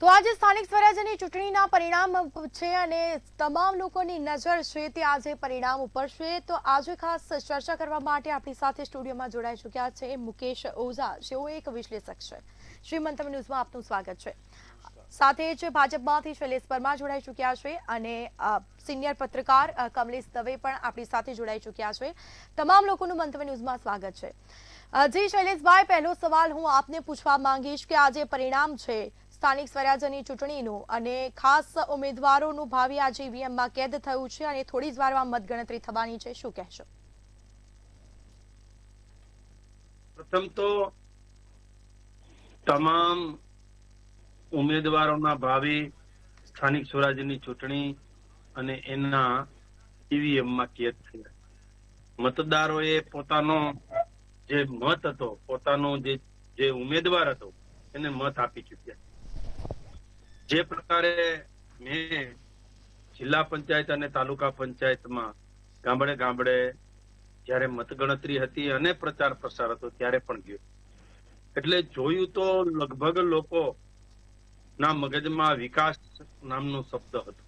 તો આજે સ્થાનિક સ્વરાજ્યની ચૂંટણીના પરિણામ છે અને તમામ લોકોની નજર છે તે આજે પરિણામ ઉપર છે। તો આજે ખાસ ચર્ચા કરવા માટે આપણી સાથે સ્ટુડિયોમાં જોડાઈ ચૂક્યા છે મુકેશ ઓઝા, જેઓ એક વિશ્લેષક છે। શ્રી મંતવ્ય ન્યૂઝમાં આપનું સ્વાગત છે। સાથે જ ભાજપમાંથી શૈલેષ પરમાર જોડાઈ ચૂક્યા છે અને સિનિયર પત્રકાર કમલેશ દવે પણ આપણી સાથે જોડાઈ ચૂક્યા છે। તમામ લોકોનું મંતવ્ય ન્યૂઝમાં સ્વાગત છે। જી શૈલેષભાઈ, પહેલો સવાલ હું આપને પૂછવા માંગીશ કે આજે પરિણામ છે સ્થાનિક સ્વરાજ્યની ચૂંટણીનું અને ખાસ ઉમેદવારોનું ભાવિ આજે ઈવીએમમાં કેદ થયું છે અને થોડી જ વારમાં મતગણતરી થવાની છે, શું કહેશો? પ્રથમ તો તમામ ઉમેદવારોના ભાવિ સ્થાનિક સ્વરાજ્યની ચૂંટણી અને એના ઈવીએમમાં કેદ થયા। મતદારોએ પોતાનો જે મત હતો, પોતાનો જે ઉમેદવાર હતો એને મત આપી ચૂક્યા। જે પ્રકારે મેં જિલ્લા પંચાયત અને તાલુકા પંચાયતમાં ગામડે ગામડે જયારે મતગણતરી હતી અને પ્રચાર પ્રસાર હતો ત્યારે પણ ગયો, એટલે જોયું તો લગભગ લોકો ના મગજમાં વિકાસ નામનો શબ્દ હતો।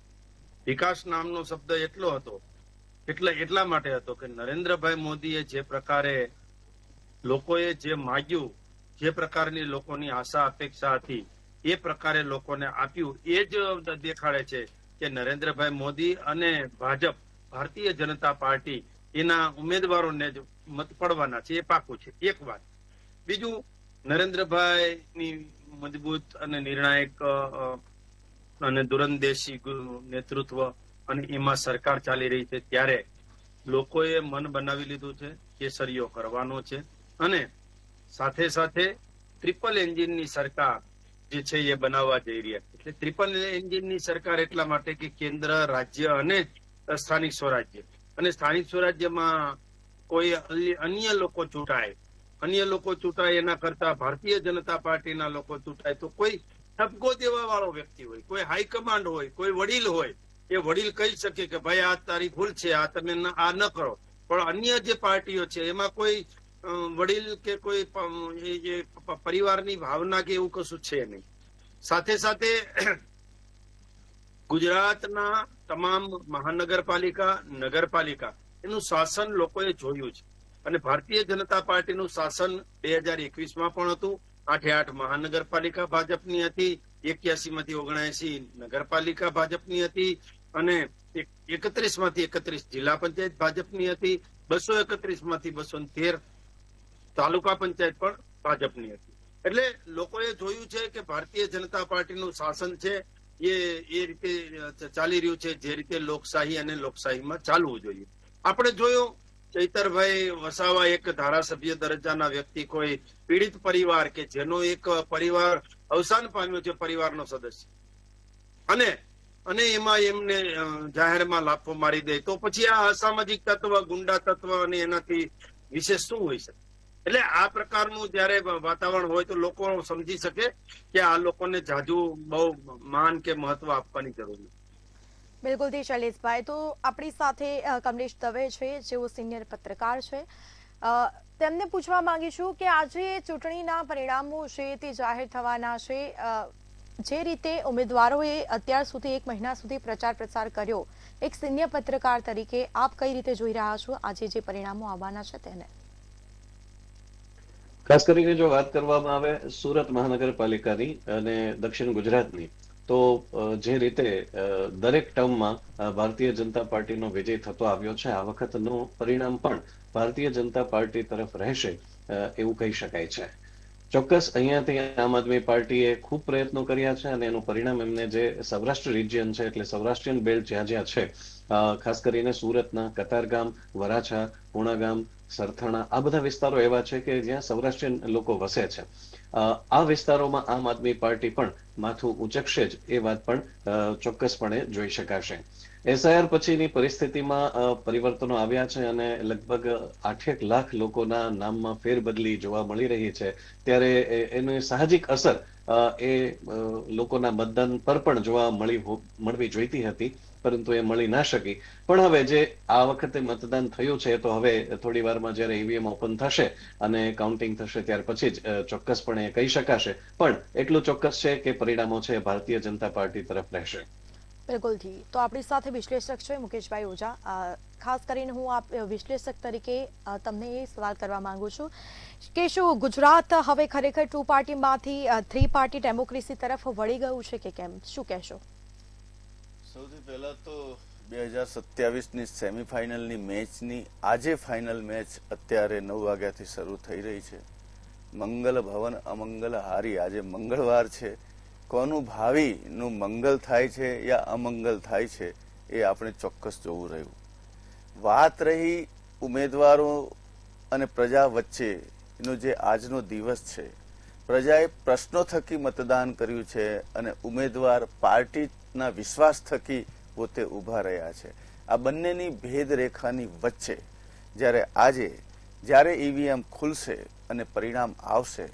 વિકાસ નામનો શબ્દ એટલા માટે હતો કે નરેન્દ્રભાઈ મોદીએ જે પ્રકારે લોકોએ જે માગ્યું, જે પ્રકારની લોકોની આશા અપેક્ષા હતી એ પ્રકારે લોકોને આપ્યું, એ જ દેખાડે છે કે નરેન્દ્રભાઈ મોદી અને ભાજપ, ભારતીય જનતા પાર્ટી એના ઉમેદવારોને જ મત પડવાના છે, એ પાકું છે, એક વાત। બીજું, નરેન્દ્રભાઈની મજબૂત અને નિર્ણાયક અને દૂરંદેશી નેતૃત્વ અને એમાં સરકાર ચાલી રહી છે ત્યારે લોકોએ મન બનાવી લીધું છે, કેસરીયો કરવાનો છે અને સાથે સાથે ટ્રિપલ એન્જિનની સરકાર જે છે એ બનાવવા જઈ રહ્યા છે। એટલે ટ્રિપલ એન્જિનની સરકાર એટલા માટે કે કેન્દ્ર, રાજ્ય અને સ્થાનિક સ્વરાજ્ય, અને સ્થાનિક સ્વરાજ્યમાં કોઈ અન્ય લોકો ચૂંટાય એના કરતા ભારતીય જનતા પાર્ટીના લોકો ચૂંટાય તો કોઈ ઠપકો દેવા વાળો વ્યક્તિ હોય, કોઈ હાઈકમાન્ડ હોય, કોઈ વડીલ હોય, એ વડીલ કહી શકે કે ભાઈ આ તારી ભૂલ છે, આ તમે આ ન કરો। પણ અન્ય જે પાર્ટીઓ છે એમાં કોઈ વડીલ કે કોઈ પરિવારની ભાવના કે એવું કશું છે નહીં। સાથે સાથે ગુજરાતના તમામ મહાનગરપાલિકા, નગરપાલિકા એનું શાસન લોકોએ જોયું છે અને ભારતીય જનતા પાર્ટીનું શાસન 2021માં પણ હતું। 8 મહાનગરપાલિકા ભાજપની હતી, 81 માંથી 79 નગરપાલિકા ભાજપની હતી અને 31 માંથી 31 જિલ્લા પંચાયત ભાજપની હતી, 231 માંથી 213 તાલુકા પંચાયત પણ ભાજપની હતી। એટલે લોકોએ જોયું છે કે ભારતીય જનતા પાર્ટીનું શાસન છે એ રીતે ચાલી રહ્યું છે, જે રીતે લોકશાહી અને લોકશાહીમાં ચાલવું જોઈએ। આપણે જોયું ચૈતરભાઈ વસાવા એક ધારાસભ્ય દરજ્જાના વ્યક્તિ, કોઈ પીડિત પરિવાર કે જેનો એક પરિવાર અવસાન પામ્યો છે, પરિવારનો સદસ્ય, અને એમાં એમને જાહેરમાં લાફો મારી દે તો પછી આ અસામાજિક તત્વ, ગુંડા તત્વ અને એનાથી વિશેષ શું હોય શકે? એટલે આ પ્રકારનું જયારે વાતાવરણ હોય તો લોકો સમજી શકે કે આ લોકોને જાજુ બહુ માન કે મહત્વ આપવાની જરૂર નથી। બિલકુલ થી શૈલેષભાઈ, તો આપણી સાથે કમલેશ દવે છે, જેઓ સિનિયર પત્રકાર છે। તેમને પૂછવા માંગીશું કે આજે ચૂંટણીના પરિણામો છે તે જાહેર થવાના છે, જે રીતે ઉમેદવારોએ અત્યાર સુધી 1 મહિના સુધી પ્રચાર પ્રસાર કર્યો, એક સિનિયર પત્રકાર તરીકે આપ કઈ રીતે જોઈ રહ્યા છો આજે જે પરિણામો આવવાના છે તેને? ખાસ કરીને જો વાત કરવામાં આવે સુરત મહાનગરપાલિકાની અને દક્ષિણ ગુજરાતની, તો જે રીતે દરેક ટર્મમાં ભારતીય જનતા પાર્ટીનો વિજય થતો આવ્યો છે, આ વખતનું પરિણામ પણ ભારતીય જનતા પાર્ટી તરફ રહેશે એવું કહી શકાય છે। ચોક્કસ અહીંયાથી આમ આદમી પાર્ટીએ ખૂબ પ્રયત્નો કર્યા છે અને એનું પરિણામ એમને જે સૌરાષ્ટ્ર રિજિયન છે, એટલે સૌરાષ્ટ્રીયન બેલ્ટ જ્યાં જ્યાં છે, ખાસ કરીને સુરતના કતારગામ, વરાછા, પૂણાગામ, સરથાણા, આ બધા વિસ્તારો એવા છે કે જ્યાં સૌરાષ્ટ્રીયન લોકો વસે છે। આ વિસ્તારોમાં આમ આદમી પાર્ટી પણ માથું ઉચકશે જ, એ વાત પણ ચોક્કસપણે જોઈ શકાશે। એસઆઈઆર પછીની પરિસ્થિતિમાં પરિવર્તનો આવ્યા છે અને લગભગ 8 લાખ લોકોના નામમાં ફેરબદલી જોવા મળી રહી છે, ત્યારે એની સાહજિક અસર એ લોકોના મતદાન પર પણ જોવા મળવી જોઈતી હતી, પરંતુ એ મળી ના શકી. પણ હવે જે આ વખતે મતદાન થયું છે તો હવે થોડી વારમાં જ્યારે ઈવીએમ ઓપન થશે અને કાઉન્ટિંગ થશે ત્યાર પછી જ ચોક્કસપણે કહી શકાશે. પણ એટલું ચોક્કસ છે કે પરિણામો છે ભારતીય જનતા પાર્ટી તરફ રહેશે. બિલકુલથી. તો આપણી સાથે વિશ્લેષક છે મુકેશભાઈ ઓઝા. ખાસ કરીને હું આપ વિશ્લેષક તરીકે તમને એ સવાલ કરવા માંગુ છું કે શું ગુજરાત હવે ખરેખર 2 પાર્ટીમાંથી 3 પાર્ટી ડેમોક્રેસી તરફ વળી ગયું છે કે કેમ, શું કહેશો? સૌથી પહેલા તો 2027ની સેમીફાઇનલની મેચની આજે ફાઇનલ મેચ અત્યારે 9 વાગ્યાથી શરૂ થઈ રહી છે. મંગલ ભવન અમંગલ હારી. આજે મંગળવાર છે. કોનું ભાવિનું મંગલ થાય છે યા અમંગલ થાય છે એ આપણે ચોક્કસ જોવું રહ્યું. વાત રહી ઉમેદવારો અને પ્રજા વચ્ચેનો જે આજનો દિવસ છે, પ્રજાએ પ્રશ્નો થકી મતદાન કર્યું છે અને ઉમેદવાર પાર્ટીના વિશ્વાસ થકી પોતે ઊભા રહ્યા છે. આ બંનેની ભેદરેખાની વચ્ચે જ્યારે ઈવીએમ ખુલશે અને પરિણામ આવશે,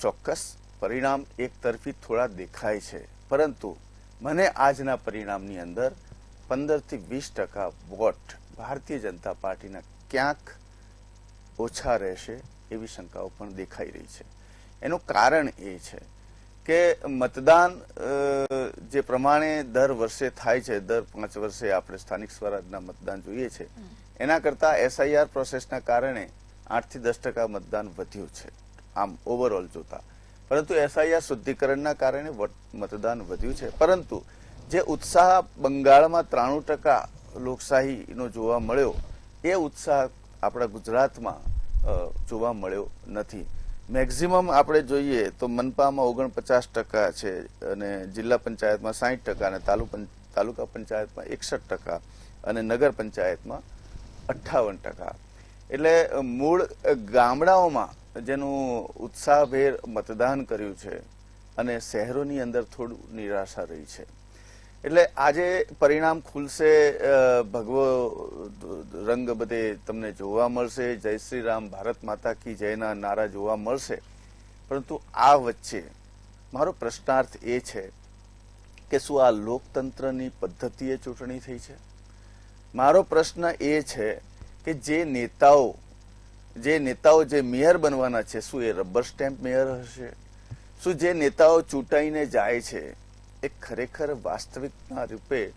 ચોક્કસ પરિણામ એક તરફી થોડા દેખાય છે, પરંતુ મને આજના પરિણામની અંદર 15 થી 20% વોટ ભારતીય જનતા પાર્ટીના ક્યાંક ઓછા રહેશે એવી શંકાઓ પણ દેખાઈ રહી છે. એનું કારણ એ છે કે મતદાન જે પ્રમાણે દર વર્ષે થાય છે, દર 5 વર્ષે આપણે સ્થાનિક સ્વરાજના મતદાન જોઈએ છે, એના કરતા એસઆઈઆર પ્રોસેસના કારણે 8 થી 10% મતદાન વધ્યું છે આમ ઓવરઓલ જોતા. પરંતુ એસઆઈઆર શુદ્ધિકરણના કારણે મતદાન વધ્યું છે. પરંતુ જે ઉત્સાહ બંગાળમાં 93% લોકશાહીનો જોવા મળ્યો, એ ઉત્સાહ આપણા ગુજરાતમાં જોવા મળ્યો નથી. મેક્ઝિમમ આપણે જોઈએ તો મનપામાં 49% છે અને જિલ્લા પંચાયતમાં 60% અને તાલુકા પંચાયતમાં 61% અને નગર પંચાયતમાં 58%. એટલે મૂળ ગામડાઓમાં જેનું ઉત્સાહભેર મતદાન કર્યું છે અને શહેરોની અંદર થોડું નિરાશા રહી છે. એટલે આજે પરિણામ ખુલશે, ભગવો રંગ બધે તમને જોવા મળશે, જય શ્રી રામ, ભારત માતા કી જયના નારા જોવા મળશે. પરંતુ આ વચ્ચે મારો પ્રશ્નાર્થ એ છે કે શું આ લોકતંત્રની પદ્ધતિએ ચૂંટણી થઈ છે? મારો પ્રશ્ન એ છે કે જે નેતાઓ જે મેયર બનવાના છે, શું એ રબર સ્ટેમ્પ મેયર હશે? શું જે નેતાઓ ચૂંટાઈને જાય છે એ ખરેખર વાસ્તવિકના રૂપે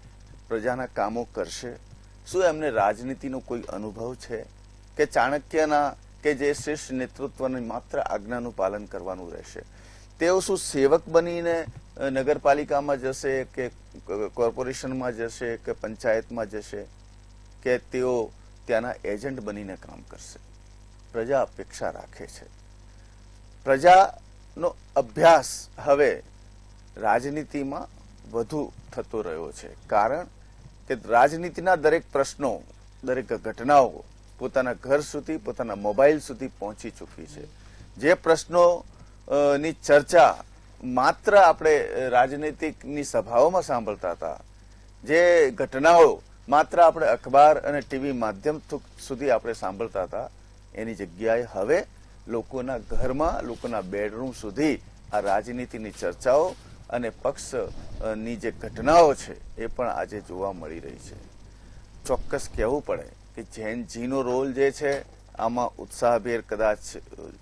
પ્રજાના કામો કરશે? શું એમને રાજનીતિનો કોઈ અનુભવ છે કે ચાણક્યના કે જે શ્રેષ્ઠ નેતૃત્વની માત્ર આજ્ઞાનું પાલન કરવાનું રહેશે? તેઓ શું સેવક બનીને નગરપાલિકામાં જશે કે કોર્પોરેશનમાં જશે કે પંચાયતમાં જશે, કે તેઓ ત્યાંના એજન્ટ બનીને કામ કરશે? પ્રજા અપેક્ષા રાખે છે. પ્રજાનો અભ્યાસ હવે રાજનીતિમાં વધુ થતો રહ્યો છે, કારણ કે રાજનીતિના દરેક પ્રશ્નો, દરેક ઘટનાઓ પોતાના ઘર સુધી, પોતાના મોબાઈલ સુધી પહોંચી ચૂકી છે. જે પ્રશ્નોની ચર્ચા માત્ર આપણે રાજનીતિકની સભાઓમાં સાંભળતા હતા, જે ઘટનાઓ માત્ર આપણે અખબાર અને ટીવી માધ્યમ સુધી આપણે સાંભળતા હતા, એની જગ્યાએ હવે લોકોના ઘરમાં, લોકોના બેડરૂમ સુધી આ રાજનીતિની ચર્ચાઓ અને પક્ષની જે ઘટનાઓ છે એ પણ આજે જોવા મળી રહી છે. ચોક્કસ કહેવું પડે કે જૈનજીનો રોલ જે છે આમાં ઉત્સાહભેર કદાચ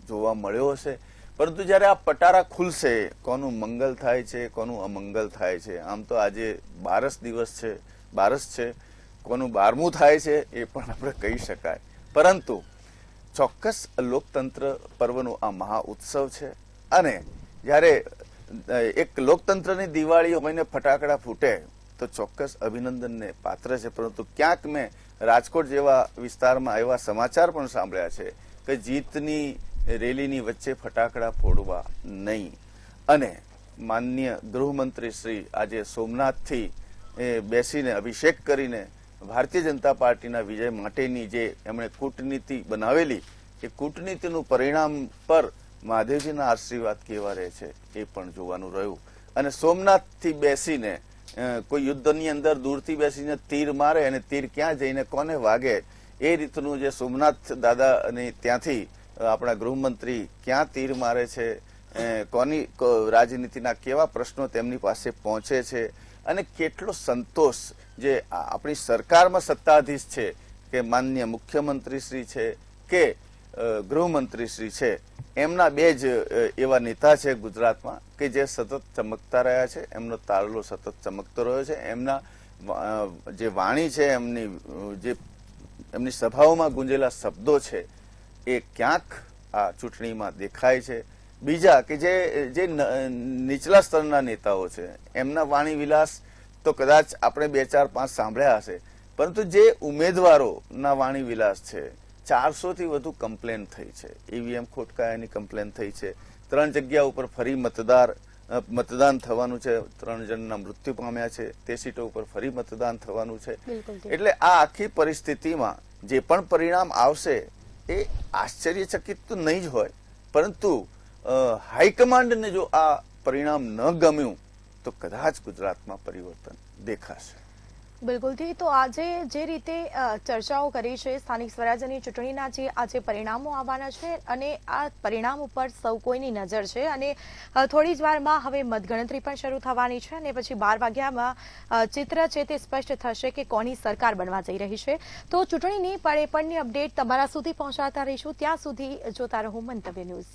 જોવા મળ્યો હશે, પરંતુ જ્યારે આ પટારા ખુલશે, કોનું મંગલ થાય છે, કોનું અમંગલ થાય છે, આમ તો આજે બારસ છે, કોનું 12મું થાય છે એ પણ આપણે કહી શકાય. પરંતુ ચોક્કસ લોકતંત્ર પર્વનો આ મહા ઉત્સવ છે અને જ્યારે એક લોકતંત્રની દિવાળી હોઈને ફટાકડા ફૂટે તો ચોક્કસ અભિનંદનને પાત્ર છે. પરંતુ ક્યાંક મેં રાજકોટ જેવા વિસ્તારમાં એવા સમાચાર પણ સાંભળ્યા છે કે જીતની રેલીની વચ્ચે ફટાકડા ફોડવા નહીં. અને માનનીય ગૃહમંત્રી શ્રી આજે સોમનાથથી બેસીને અભિષેક કરીને ભારતીય જનતા પાર્ટીના વિજય માટેની જે એમણે કૂટનીતિ બનાવેલી, એ કૂટનીતિનું પરિણામ પર મહાદેવજીના આશીર્વાદ કેવા રહે છે એ પણ જોવાનું રહ્યું. અને સોમનાથથી બેસીને કોઈ યુદ્ધની અંદર દૂરથી બેસીને તીર મારે અને તીર ક્યાં જઈને કોને વાગે, એ રીતનું જે સોમનાથ દાદા અને ત્યાંથી આપણા ગૃહમંત્રી ક્યાં તીર મારે છે, કોની રાજનીતિના કેવા પ્રશ્નો તેમની પાસે પહોંચે છે અને કેટલો સંતોષ જે આપણી સરકારમાં સત્તાધીશ છે કે માનનીય મુખ્યમંત્રી શ્રી છે કે ગૃહમંત્રી શ્રી છે, એમના બે જ એવા નેતા છે ગુજરાતમાં કે જે સતત ચમકતા રહ્યા છે, એમનો તારલો સતત ચમકતો રહ્યો છે, એમના જે વાણી છે, એમની સભાઓમાં ગુંજેલા શબ્દો છે એ ક્યાંક આ ચૂંટણીમાં દેખાય છે. બીજા કે જે નીચલા સ્તરના નેતાઓ છે એમના વાણી વિલાસ તો કદાચ આપણે 2, 4, 5 સાંભળ્યા હશે, પરંતુ જે ઉમેદવારોના વાણી વિલાસ છે, 400 થી વધુ કમ્પ્લેન થઈ છે, ઈવીએમ ખોટકાયાની કમ્પ્લેન થઈ છે, 3 જગ્યા ઉપર ફરી મતદાન થવાનું છે, 3 જણના મૃત્યુ પામ્યા છે, તે સીટો ઉપર ફરી મતદાન થવાનું છે. એટલે આ આખી પરિસ્થિતિમાં જે પણ પરિણામ આવશે એ આશ્ચર્યચકિત તો નહીં જ હોય, પરંતુ હાઈકમાન્ડને જો આ પરિણામ ન ગમ્યું તો કદાચ ગુજરાતમાં પરિવર્તન દેખાશે. બિલકુલથી. તો આજે જે રીતે ચર્ચાઓ કરી છે સ્થાનિક સ્વરાજ્યની ચૂંટણીના જે આજે પરિણામો આવવાના છે અને આ પરિણામ ઉપર સૌ કોઈની નજર છે અને થોડી જ વારમાં હવે મતગણતરી પણ શરૂ થવાની છે અને પછી 12 વાગ્યામાં ચિત્ર છે તે સ્પષ્ટ થશે કે કોની સરકાર બનવા જઈ રહી છે. તો ચૂંટણીની પળે પળની અપડેટ તમારા સુધી પહોંચાડતા રહીશું. ત્યાં સુધી જોતા રહો મંતવ્ય ન્યૂઝ.